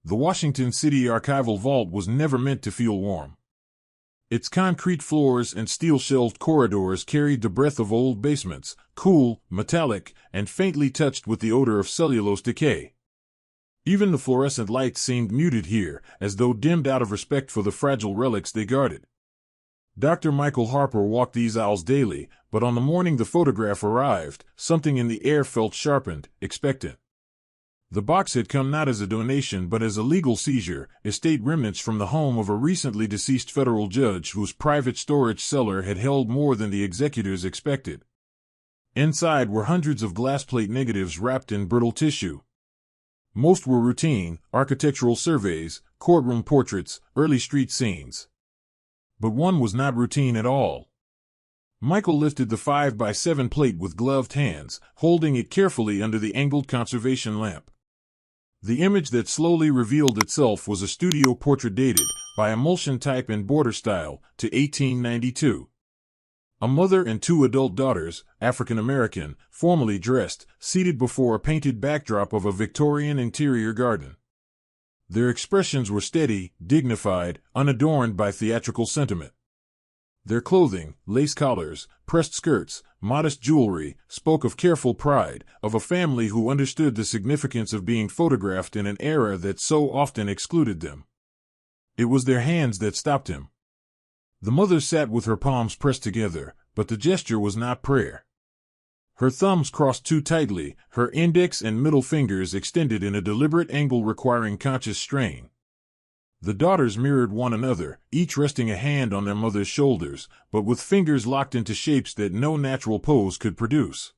The Washington City archival vault was never meant to feel warm. Its concrete floors and steel-shelved corridors carried the breath of old basements, cool, metallic, and faintly touched with the odor of cellulose decay. Even the fluorescent lights seemed muted here, as though dimmed out of respect for the fragile relics they guarded. Dr. Michael Harper walked these aisles daily, but on the morning the photograph arrived, something in the air felt sharpened, expectant. The box had come not as a donation but as a legal seizure, estate remnants from the home of a recently deceased federal judge whose private storage cellar had held more than the executors expected. Inside were hundreds of glass plate negatives wrapped in brittle tissue. Most were routine, architectural surveys, courtroom portraits, early street scenes. But one was not routine at all. Michael lifted the 5x7 plate with gloved hands, holding it carefully under the angled conservation lamp. The image that slowly revealed itself was a studio portrait dated, by emulsion type and border style, to 1892. A mother and two adult daughters, African American, formally dressed, seated before a painted backdrop of a Victorian interior garden. Their expressions were steady, dignified, unadorned by theatrical sentiment. Their clothing, lace collars, pressed skirts, modest jewelry, spoke of careful pride, of a family who understood the significance of being photographed in an era that so often excluded them. It was their hands that stopped him. The mother sat with her palms pressed together, but the gesture was not prayer. Her thumbs crossed too tightly, her index and middle fingers extended in a deliberate angle requiring conscious strain. The daughters mirrored one another, each resting a hand on their mother's shoulders, but with fingers locked into shapes that no natural pose could produce.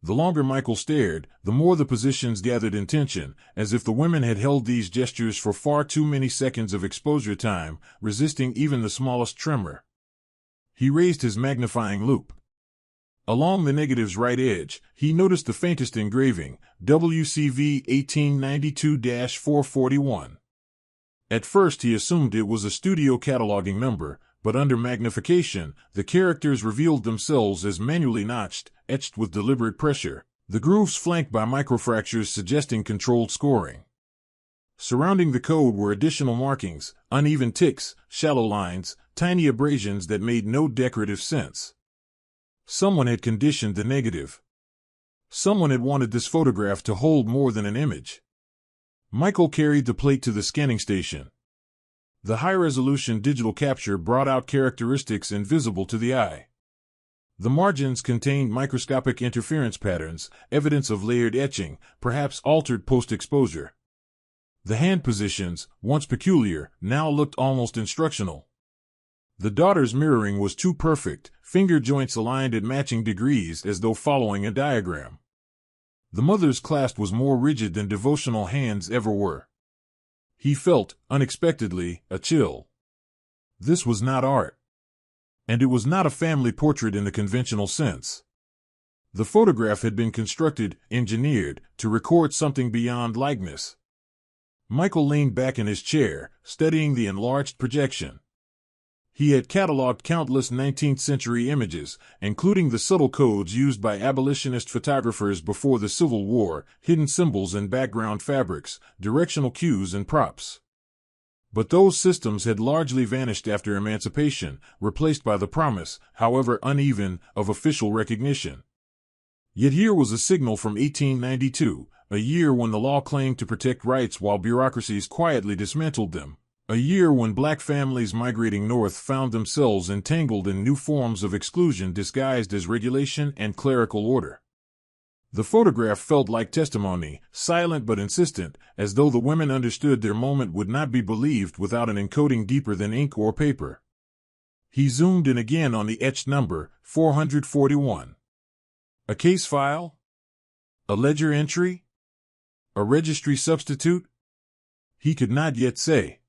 The longer Michael stared, the more the positions gathered in tension, as if the women had held these gestures for far too many seconds of exposure time, resisting even the smallest tremor. He raised his magnifying loupe. Along the negative's right edge, he noticed the faintest engraving, WCV 1892-441. At first he assumed it was a studio cataloging number, but under magnification, the characters revealed themselves as manually notched, etched with deliberate pressure, the grooves flanked by microfractures suggesting controlled scoring. Surrounding the code were additional markings, uneven ticks, shallow lines, tiny abrasions that made no decorative sense. Someone had conditioned the negative. Someone had wanted this photograph to hold more than an image. Michael carried the plate to the scanning station. The high-resolution digital capture brought out characteristics invisible to the eye. The margins contained microscopic interference patterns, evidence of layered etching, perhaps altered post-exposure. The hand positions, once peculiar, now looked almost instructional. The daughter's mirroring was too perfect, finger joints aligned at matching degrees as though following a diagram. The mother's clasp was more rigid than devotional hands ever were. He felt, unexpectedly, a chill. This was not art. And it was not a family portrait in the conventional sense. The photograph had been constructed, engineered, to record something beyond likeness. Michael leaned back in his chair, studying the enlarged projection. He had cataloged countless 19th-century images, including the subtle codes used by abolitionist photographers before the Civil War, hidden symbols and background fabrics, directional cues and props. But those systems had largely vanished after emancipation, replaced by the promise, however uneven, of official recognition. Yet here was a signal from 1892, a year when the law claimed to protect rights while bureaucracies quietly dismantled them. A year when black families migrating north found themselves entangled in new forms of exclusion disguised as regulation and clerical order. The photograph felt like testimony, silent but insistent, as though the women understood their moment would not be believed without an encoding deeper than ink or paper. He zoomed in again on the etched number, 441. A case file? A ledger entry? A registry substitute? He could not yet say.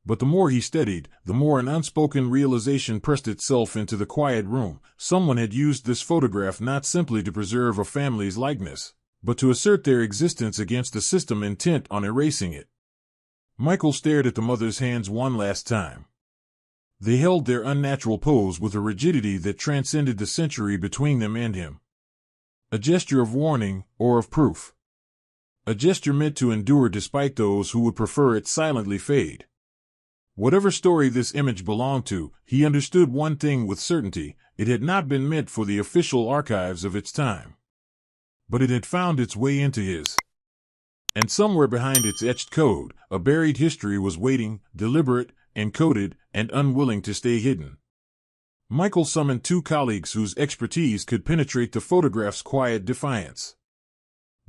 But the more he studied, the more an unspoken realization pressed itself into the quiet room. Someone had used this photograph not simply to preserve a family's likeness, but to assert their existence against a system intent on erasing it. Michael stared at the mother's hands one last time. They held their unnatural pose with a rigidity that transcended the century between them and him. A gesture of warning, or of proof. A gesture meant to endure despite those who would prefer it silently fade. Whatever story this image belonged to, he understood one thing with certainty: it had not been meant for the official archives of its time. But it had found its way into his. And somewhere behind its etched code, a buried history was waiting, deliberate, encoded, and unwilling to stay hidden. Michael summoned two colleagues whose expertise could penetrate the photograph's quiet defiance.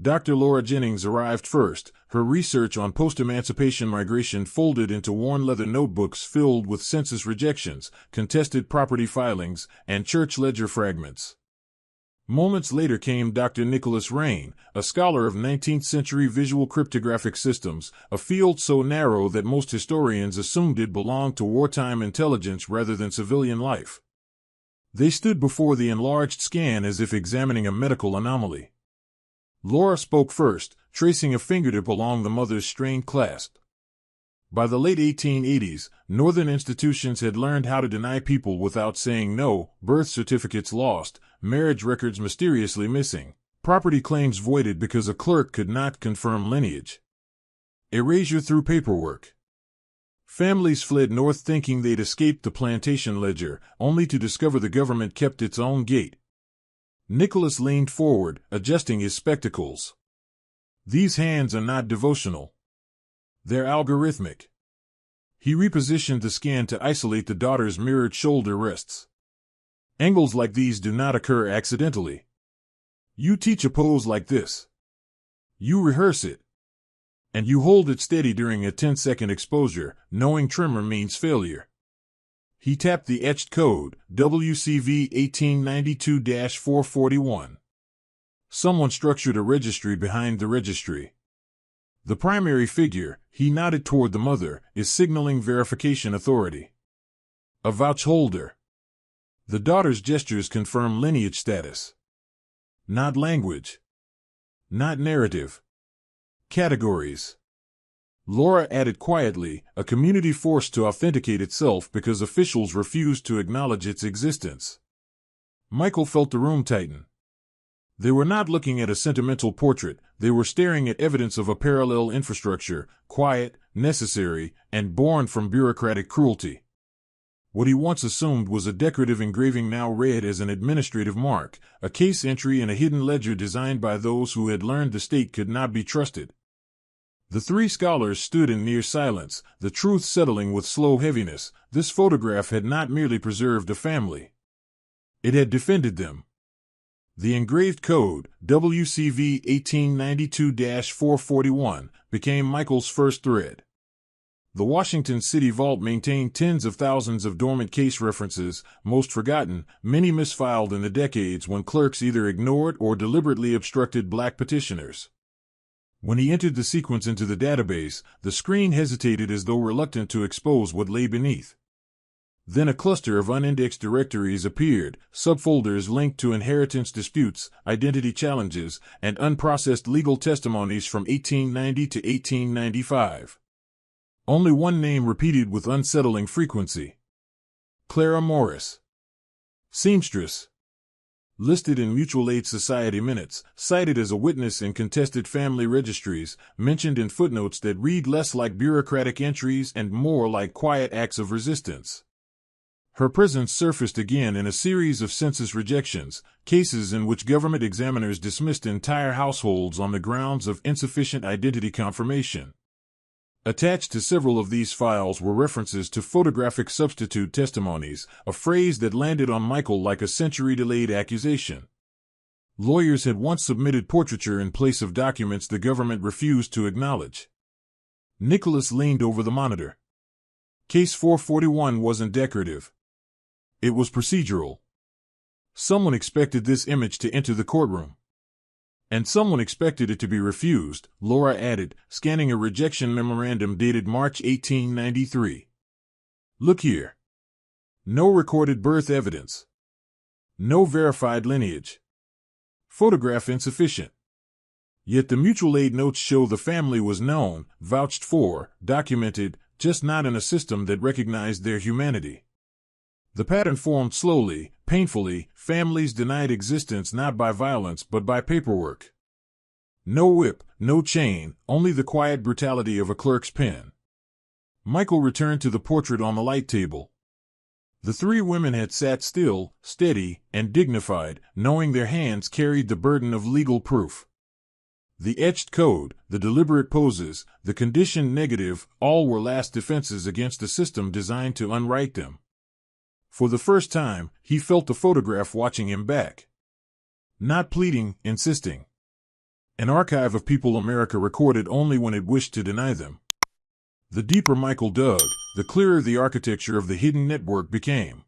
Dr. Laura Jennings arrived first, her research on post-emancipation migration folded into worn leather notebooks filled with census rejections, contested property filings, and church ledger fragments. Moments later came Dr. Nicholas Rain, a scholar of 19th-century visual cryptographic systems, a field so narrow that most historians assumed it belonged to wartime intelligence rather than civilian life. They stood before the enlarged scan as if examining a medical anomaly. Laura spoke first, tracing a fingertip along the mother's strained clasp. By the late 1880s, Northern institutions had learned how to deny people without saying no: birth certificates lost, marriage records mysteriously missing, property claims voided because a clerk could not confirm lineage. Erasure through paperwork. Families fled north thinking they'd escaped the plantation ledger, only to discover the government kept its own gate. Nicholas leaned forward, adjusting his spectacles. These hands are not devotional. They're algorithmic. He repositioned the scan to isolate the daughter's mirrored shoulder rests. Angles like these do not occur accidentally. You teach a pose like this. You rehearse it. And you hold it steady during a 10-second exposure, knowing tremor means failure. He tapped the etched code, WCV 1892-441. Someone structured a registry behind the registry. The primary figure, he nodded toward the mother, is signaling verification authority. A vouch holder. The daughter's gestures confirm lineage status. Not language. Not narrative. Categories. Laura added quietly, a community forced to authenticate itself because officials refused to acknowledge its existence. Michael felt the room tighten. They were not looking at a sentimental portrait, they were staring at evidence of a parallel infrastructure, quiet, necessary, and born from bureaucratic cruelty. What he once assumed was a decorative engraving now read as an administrative mark, a case entry in a hidden ledger designed by those who had learned the state could not be trusted. The three scholars stood in near silence, the truth settling with slow heaviness. This photograph had not merely preserved a family. It had defended them. The engraved code, WCV 1892-441, became Michael's first thread. The Washington City Vault maintained tens of thousands of dormant case references, most forgotten, many misfiled in the decades when clerks either ignored or deliberately obstructed black petitioners. When he entered the sequence into the database, the screen hesitated as though reluctant to expose what lay beneath. Then a cluster of unindexed directories appeared, subfolders linked to inheritance disputes, identity challenges, and unprocessed legal testimonies from 1890 to 1895. Only one name repeated with unsettling frequency. Clara Morris. Seamstress. Listed in Mutual Aid Society minutes, cited as a witness in contested family registries, mentioned in footnotes that read less like bureaucratic entries and more like quiet acts of resistance. Her presence surfaced again in a series of census rejections, cases in which government examiners dismissed entire households on the grounds of insufficient identity confirmation. Attached to several of these files were references to photographic substitute testimonies, a phrase that landed on Michael like a century-delayed accusation. Lawyers had once submitted portraiture in place of documents the government refused to acknowledge. Nicholas leaned over the monitor. Case 441 wasn't decorative. It was procedural. Someone expected this image to enter the courtroom. And someone expected it to be refused, Laura added, scanning a rejection memorandum dated March 1893. Look here. No recorded birth evidence. No verified lineage. Photograph insufficient. Yet the mutual aid notes show the family was known, vouched for, documented, just not in a system that recognized their humanity. The pattern formed slowly, painfully, families denied existence not by violence but by paperwork. No whip, no chain, only the quiet brutality of a clerk's pen. Michael returned to the portrait on the light table. The three women had sat still, steady, and dignified, knowing their hands carried the burden of legal proof. The etched code, the deliberate poses, the conditioned negative, all were last defenses against a system designed to unwrite them. For the first time, he felt the photograph watching him back. Not pleading, insisting. An archive of people America recorded only when it wished to deny them. The deeper Michael dug, the clearer the architecture of the hidden network became.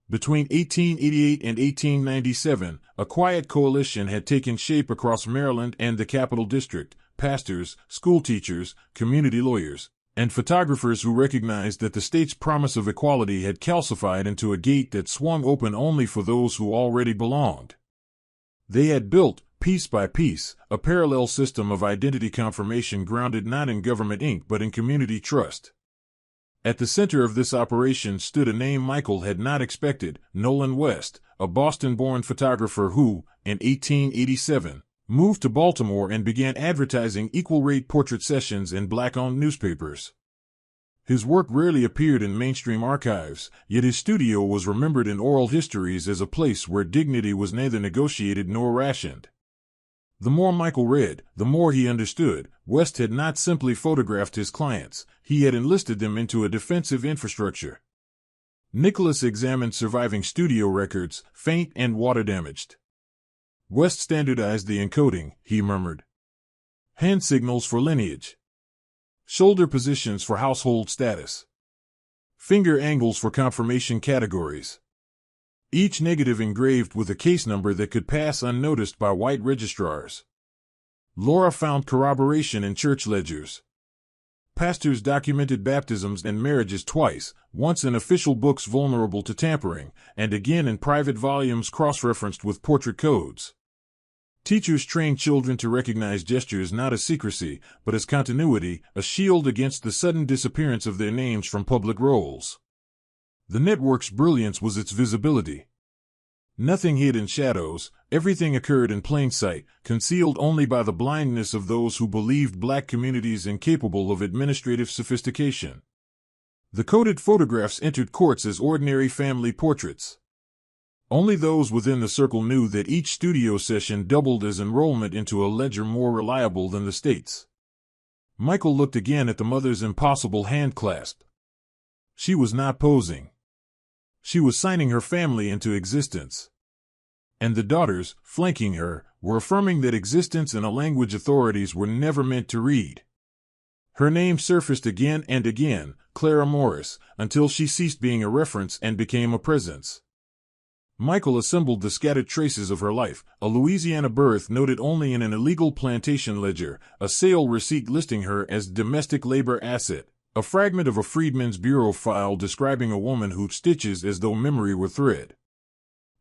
Between 1888 and 1897, a quiet coalition had taken shape across Maryland and the Capital District: pastors, schoolteachers, community lawyers, and photographers who recognized that the state's promise of equality had calcified into a gate that swung open only for those who already belonged. They had built, piece by piece, a parallel system of identity confirmation grounded not in government ink but in community trust. At the center of this operation stood a name Michael had not expected: Nolan West, a Boston-born photographer who, in 1887, moved to Baltimore and began advertising equal-rate portrait sessions in black-owned newspapers. His work rarely appeared in mainstream archives, yet his studio was remembered in oral histories as a place where dignity was neither negotiated nor rationed. The more Michael read, the more he understood. West had not simply photographed his clients, he had enlisted them into a defensive infrastructure. Nicholas examined surviving studio records, faint and water-damaged. West standardized the encoding, he murmured. Hand signals for lineage. Shoulder positions for household status. Finger angles for confirmation categories. Each negative engraved with a case number that could pass unnoticed by white registrars. Laura found corroboration in church ledgers. Pastors documented baptisms and marriages twice, once in official books vulnerable to tampering, and again in private volumes cross-referenced with portrait codes. Teachers trained children to recognize gestures not as secrecy, but as continuity, a shield against the sudden disappearance of their names from public rolls. The network's brilliance was its visibility. Nothing hid in shadows, everything occurred in plain sight, concealed only by the blindness of those who believed black communities incapable of administrative sophistication. The coded photographs entered courts as ordinary family portraits. Only those within the circle knew that each studio session doubled as enrollment into a ledger more reliable than the state's. Michael looked again at the mother's impossible hand clasp. She was not posing. She was signing her family into existence. And the daughters, flanking her, were affirming that existence in a language authorities were never meant to read. Her name surfaced again and again, Clara Morris, until she ceased being a reference and became a presence. Michael assembled the scattered traces of her life: a Louisiana birth noted only in an illegal plantation ledger, a sale receipt listing her as domestic labor asset, a fragment of a Freedmen's Bureau file describing a woman whose stitches as though memory were thread.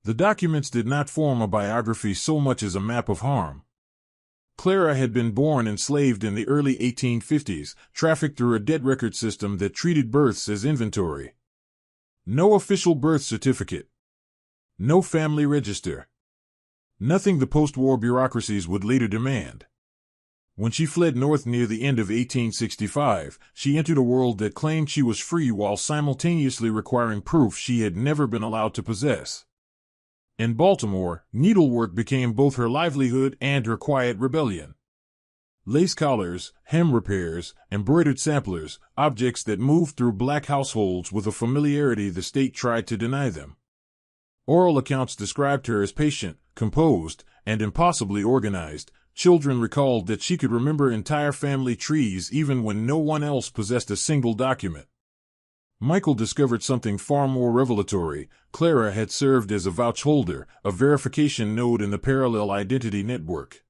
The documents did not form a biography so much as a map of harm. Clara had been born enslaved in the early 1850s, trafficked through a debt record system that treated births as inventory. No official birth certificate. No family register. Nothing the post-war bureaucracies would later demand. When she fled north near the end of 1865, she entered a world that claimed she was free while simultaneously requiring proof she had never been allowed to possess. In Baltimore, needlework became both her livelihood and her quiet rebellion. Lace collars, hem repairs, embroidered samplers, objects that moved through black households with a familiarity the state tried to deny them. Oral accounts described her as patient, composed, and impossibly organized. Children recalled that she could remember entire family trees even when no one else possessed a single document. Michael discovered something far more revelatory. Clara had served as a vouch holder, a verification node in the parallel identity network.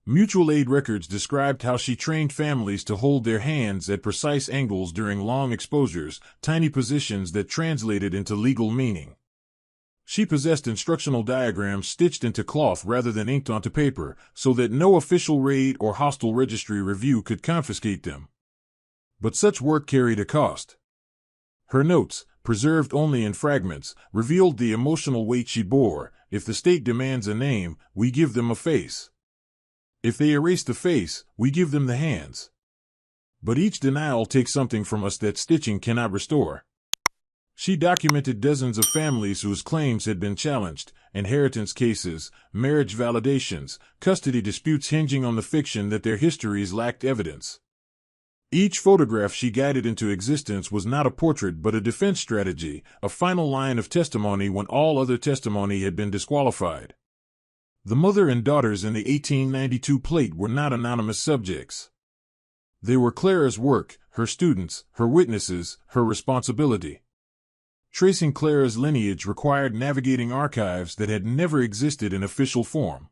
Mutual aid records described how she trained families to hold their hands at precise angles during long exposures, tiny positions that translated into legal meaning. She possessed instructional diagrams stitched into cloth rather than inked onto paper, so that no official raid or hostile registry review could confiscate them. But such work carried a cost. Her notes, preserved only in fragments, revealed the emotional weight she bore. If the state demands a name, we give them a face. If they erase the face, we give them the hands. But each denial takes something from us that stitching cannot restore. She documented dozens of families whose claims had been challenged, inheritance cases, marriage validations, custody disputes hinging on the fiction that their histories lacked evidence. Each photograph she guided into existence was not a portrait but a defense strategy, a final line of testimony when all other testimony had been disqualified. The mother and daughters in the 1892 plate were not anonymous subjects. They were Clara's work, her students, her witnesses, her responsibility. Tracing Clara's lineage required navigating archives that had never existed in official form.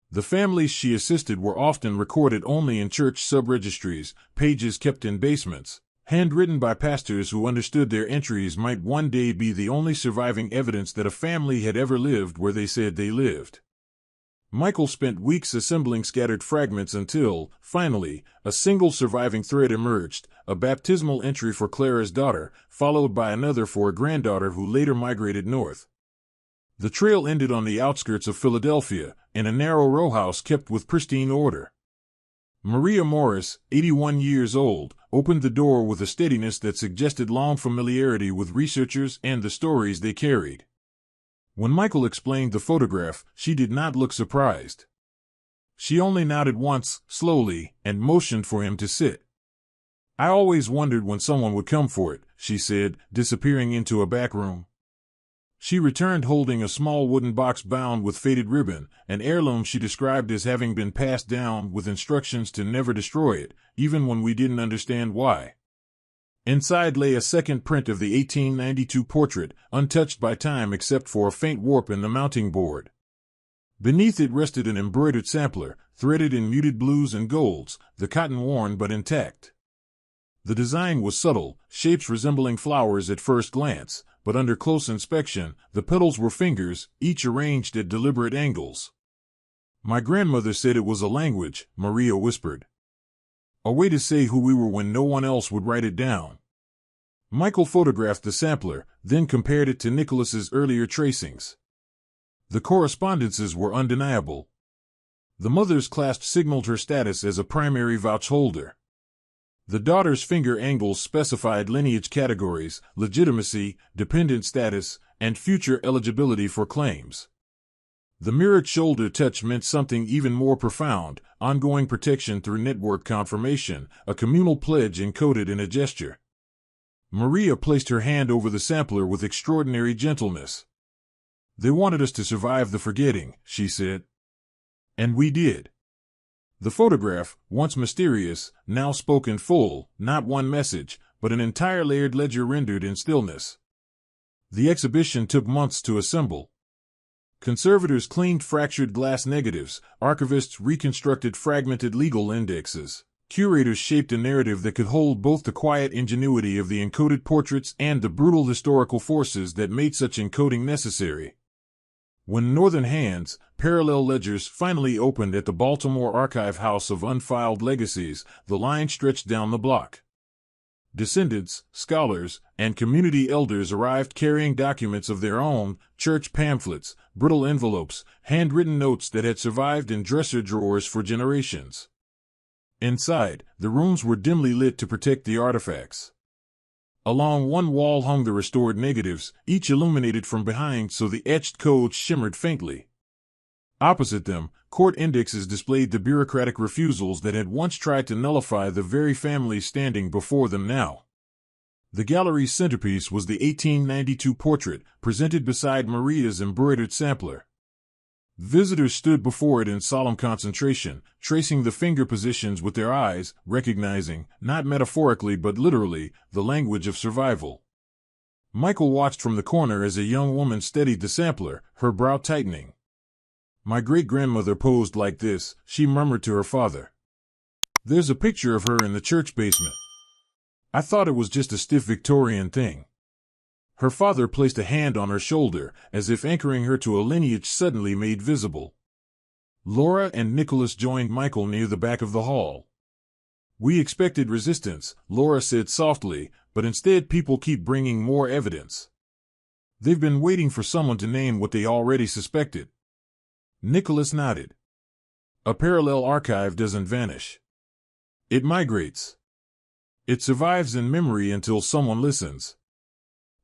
The families she assisted were often recorded only in church sub-registries, pages kept in basements, handwritten by pastors who understood their entries might one day be the only surviving evidence that a family had ever lived where they said they lived. Michael spent weeks assembling scattered fragments until, finally, a single surviving thread emerged, a baptismal entry for Clara's daughter, followed by another for a granddaughter who later migrated north. The trail ended on the outskirts of Philadelphia, in a narrow row house kept with pristine order. Maria Morris, 81 years old, opened the door with a steadiness that suggested long familiarity with researchers and the stories they carried. When Michael explained the photograph, she did not look surprised. She only nodded once, slowly, and motioned for him to sit. "I always wondered when someone would come for it," she said, disappearing into a back room. She returned holding a small wooden box bound with faded ribbon, an heirloom she described as having been passed down with instructions to never destroy it, even when we didn't understand why. Inside lay a second print of the 1892 portrait, untouched by time except for a faint warp in the mounting board. Beneath it rested an embroidered sampler, threaded in muted blues and golds, the cotton worn but intact. The design was subtle, shapes resembling flowers at first glance, but under close inspection, the petals were fingers, each arranged at deliberate angles. "My grandmother said it was a language," Maria whispered. "A way to say who we were when no one else would write it down." Michael photographed the sampler, then compared it to Nicholas's earlier tracings. The correspondences were undeniable. The mother's clasp signaled her status as a primary vouch holder. The daughter's finger angles specified lineage categories, legitimacy, dependent status, and future eligibility for claims. The mirrored shoulder touch meant something even more profound, ongoing protection through network confirmation, a communal pledge encoded in a gesture. Maria placed her hand over the sampler with extraordinary gentleness. "They wanted us to survive the forgetting," she said. And we did. The photograph, once mysterious, now spoke in full, not one message, but an entire layered ledger rendered in stillness. The exhibition took months to assemble. Conservators cleaned fractured glass negatives, archivists reconstructed fragmented legal indexes. Curators shaped a narrative that could hold both the quiet ingenuity of the encoded portraits and the brutal historical forces that made such encoding necessary. When Northern Hands, parallel ledgers, finally opened at the Baltimore Archive House of Unfiled Legacies, the line stretched down the block. Descendants, scholars, and community elders arrived carrying documents of their own, church pamphlets, brittle envelopes, handwritten notes that had survived in dresser drawers for generations. Inside, the rooms were dimly lit to protect the artifacts. Along one wall hung the restored negatives, each illuminated from behind so the etched codes shimmered faintly. Opposite them, court indexes displayed the bureaucratic refusals that had once tried to nullify the very families standing before them now. The gallery's centerpiece was the 1892 portrait, presented beside Maria's embroidered sampler. Visitors stood before it in solemn concentration, tracing the finger positions with their eyes, recognizing, not metaphorically but literally, the language of survival. Michael watched from the corner as a young woman steadied the sampler, her brow tightening. "My great-grandmother posed like this," she murmured to her father. "There's a picture of her in the church basement. I thought it was just a stiff Victorian thing." Her father placed a hand on her shoulder, as if anchoring her to a lineage suddenly made visible. Laura and Nicholas joined Michael near the back of the hall. "We expected resistance," Laura said softly, "but instead people keep bringing more evidence. They've been waiting for someone to name what they already suspected." Nicholas nodded. A parallel archive doesn't vanish. It migrates. It survives in memory until someone listens.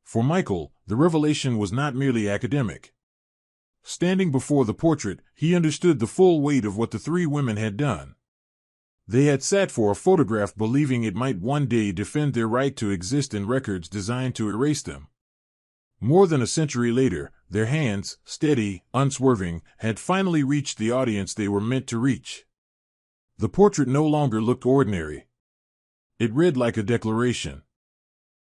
For Michael, the revelation was not merely academic. Standing before the portrait, he understood the full weight of what the three women had done. They had sat for a photograph believing it might one day defend their right to exist in records designed to erase them. More than a century later, their hands, steady, unswerving, had finally reached the audience they were meant to reach. The portrait no longer looked ordinary. It read like a declaration.